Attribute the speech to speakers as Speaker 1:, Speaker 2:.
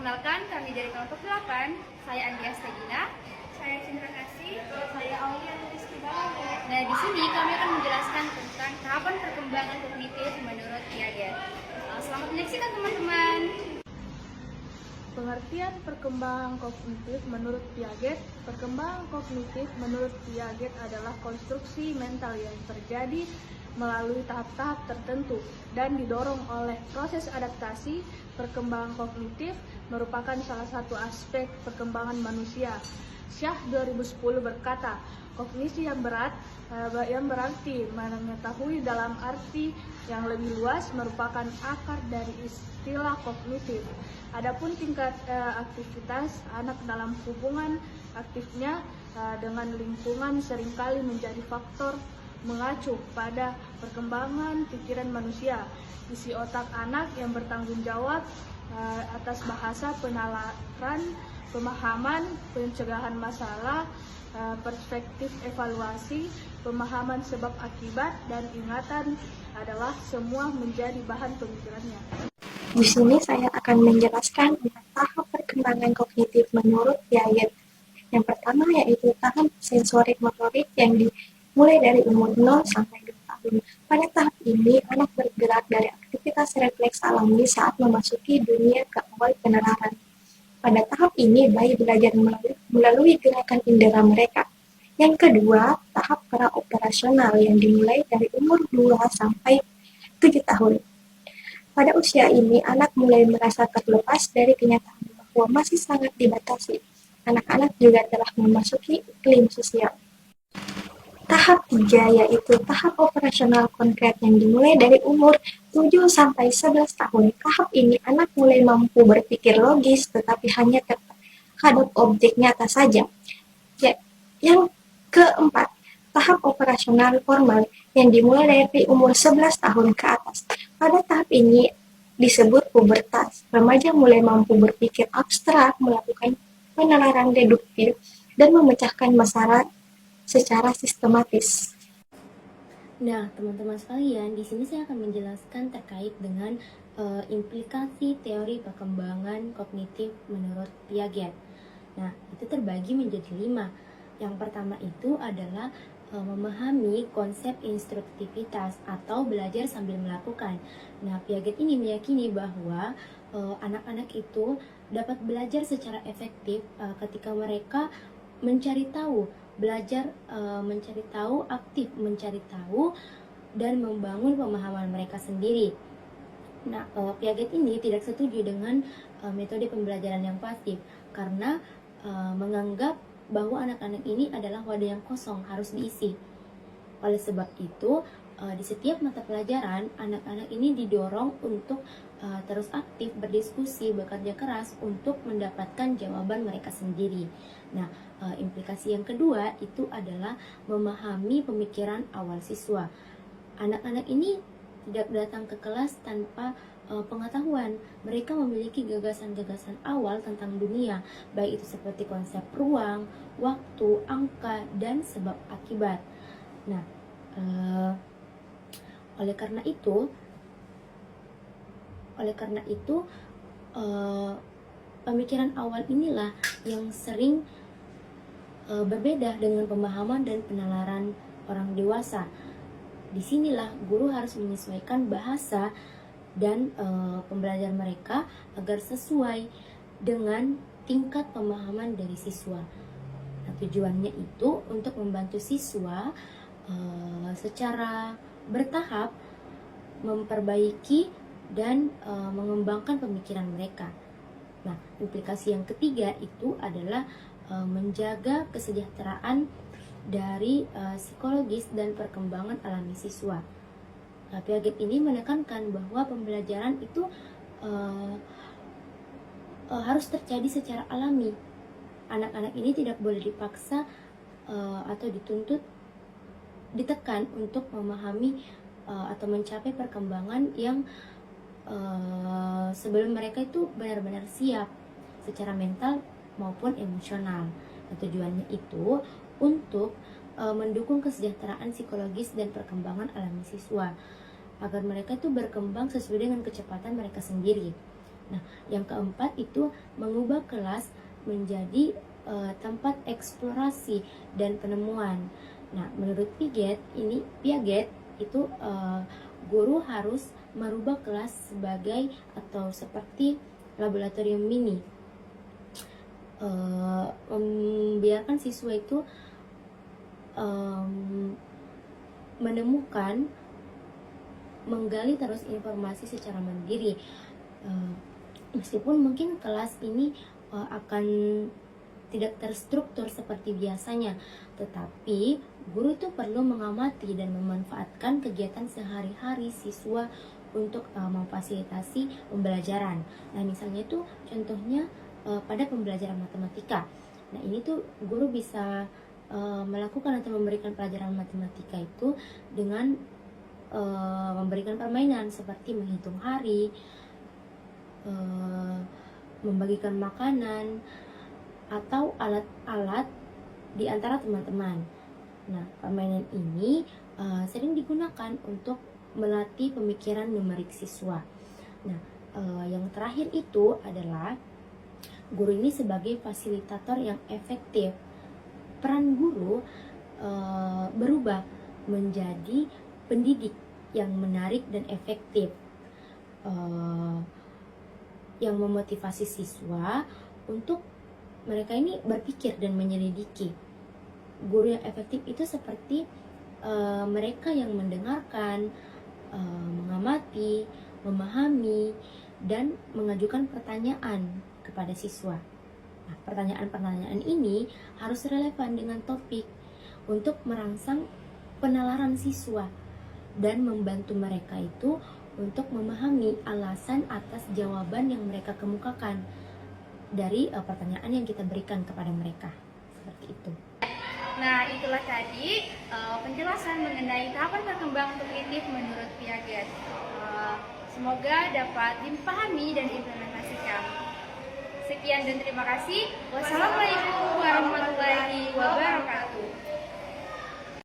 Speaker 1: Perkenalkan, kami dari kelompok 8. Saya Andi Astagina.
Speaker 2: Saya Cindra Kasih. Saya Aulia Rizky Balawe.
Speaker 1: Nah, di sini kami akan menjelaskan tentang tahapan perkembangan kognitif menurut Piaget. Selamat menyaksikan teman-teman.
Speaker 3: Pengertian perkembangan kognitif menurut Piaget. Perkembangan kognitif menurut Piaget adalah konstruksi mental yang terjadi melalui tahap-tahap tertentu dan didorong oleh proses adaptasi. Perkembangan kognitif merupakan salah satu aspek perkembangan manusia. Syah 2010 berkata, kognisi yang berat yang berarti mengetahui dalam arti yang lebih luas merupakan akar dari istilah kognitif. Adapun tingkat aktivitas anak dalam hubungan aktifnya dengan lingkungan seringkali menjadi faktor mengacu pada perkembangan pikiran manusia. Isi otak anak yang bertanggung jawab atas bahasa penalaran, pemahaman, pencegahan masalah, perspektif evaluasi, pemahaman sebab akibat, dan ingatan adalah semua menjadi bahan pemikirannya.
Speaker 4: Di sini saya akan menjelaskan tentang tahap perkembangan kognitif menurut Piaget. Yang pertama yaitu tahap sensorik motorik yang dimulai dari umur 0 sampai 2 tahun. Pada tahap ini, anak bergerak dari aktivitas refleks alami saat memasuki dunia keawal penerapan. Pada tahap ini, bayi belajar melalui gerakan indera mereka. Yang kedua, tahap pra-operasional yang dimulai dari umur 2 sampai 7 tahun. Pada usia ini, anak mulai merasa terlepas dari kenyataan bahwa masih sangat dibatasi. Anak-anak juga telah memasuki iklim sosial. Tahap 3 yaitu tahap operasional konkret yang dimulai dari umur 7 sampai 11 tahun. Tahap ini anak mulai mampu berpikir logis tetapi hanya terhadap objek nyata saja. Yang keempat, tahap operasional formal yang dimulai dari umur 11 tahun ke atas. Pada tahap ini disebut pubertas. Remaja mulai mampu berpikir abstrak, melakukan penalaran deduktif, dan memecahkan masalah secara sistematis.
Speaker 5: Nah, teman-teman sekalian, di sini saya akan menjelaskan terkait dengan implikasi teori perkembangan kognitif menurut Piaget. Nah, itu terbagi menjadi 5. Yang pertama itu adalah memahami konsep instruktivitas atau belajar sambil melakukan. Nah, Piaget ini meyakini bahwa anak-anak itu dapat belajar secara efektif ketika mereka mencari tahu, belajar mencari tahu, aktif mencari tahu, dan membangun pemahaman mereka sendiri. Nah, Piaget ini tidak setuju dengan metode pembelajaran yang pasif karena menganggap bahwa anak-anak ini adalah wadah yang kosong, harus diisi. Oleh sebab itu, di setiap mata pelajaran, anak-anak ini didorong untuk terus aktif, berdiskusi, bekerja keras untuk mendapatkan jawaban mereka sendiri. Nah, implikasi yang kedua itu adalah memahami pemikiran awal siswa. Anak-anak ini tidak datang ke kelas tanpa pengetahuan. Mereka memiliki gagasan-gagasan awal tentang dunia, baik itu seperti konsep ruang, waktu, angka, dan sebab akibat. Nah, oleh karena itu pemikiran awal inilah yang sering berbeda dengan pemahaman dan penalaran orang dewasa. Disinilah guru harus menyesuaikan bahasa dan pembelajaran mereka agar sesuai dengan tingkat pemahaman dari siswa. Nah, tujuannya itu untuk membantu siswa secara bertahap memperbaiki dan mengembangkan pemikiran mereka. Nah, implikasi yang ketiga itu adalah menjaga kesejahteraan dari psikologis dan perkembangan alami siswa. Nah, Piaget ini menekankan bahwa pembelajaran itu harus terjadi secara alami. Anak-anak ini tidak boleh dipaksa atau ditekan untuk memahami atau mencapai perkembangan yang sebelum mereka itu benar-benar siap secara mental maupun emosional. Nah, tujuannya itu untuk mendukung kesejahteraan psikologis dan perkembangan alami siswa agar mereka itu berkembang sesuai dengan kecepatan mereka sendiri. Nah, yang keempat itu mengubah kelas menjadi tempat eksplorasi dan penemuan. Nah, menurut Piaget itu guru harus merubah kelas sebagai atau seperti laboratorium mini, membiarkan siswa itu menemukan, menggali terus informasi secara mandiri. Meskipun mungkin kelas ini akan tidak terstruktur seperti biasanya, tetapi guru itu perlu mengamati dan memanfaatkan kegiatan sehari-hari siswa untuk memfasilitasi pembelajaran. Nah, misalnya itu contohnya pada pembelajaran matematika. Nah, ini tuh guru bisa melakukan atau memberikan pelajaran matematika itu dengan memberikan permainan seperti menghitung hari, membagikan makanan, atau alat-alat di antara teman-teman. Nah, permainan ini sering digunakan untuk melatih pemikiran numerik siswa. Nah, yang terakhir itu adalah guru ini sebagai fasilitator yang efektif. Peran guru berubah menjadi pendidik yang menarik dan efektif, yang memotivasi siswa untuk mereka ini berpikir dan menyelidiki. Guru yang efektif itu seperti mereka yang mendengarkan, mengamati, memahami, dan mengajukan pertanyaan kepada siswa. Nah, pertanyaan-pertanyaan ini harus relevan dengan topik untuk merangsang penalaran siswa dan membantu mereka itu untuk memahami alasan atas jawaban yang mereka kemukakan dari pertanyaan yang kita berikan kepada mereka. Seperti itu.
Speaker 1: Nah, itulah tadi penjelasan mengenai tahapan perkembangan kognitif menurut Piaget. Semoga dapat dipahami dan diimplementasikan. Sekian dan terima kasih. Wassalamualaikum warahmatullahi wabarakatuh.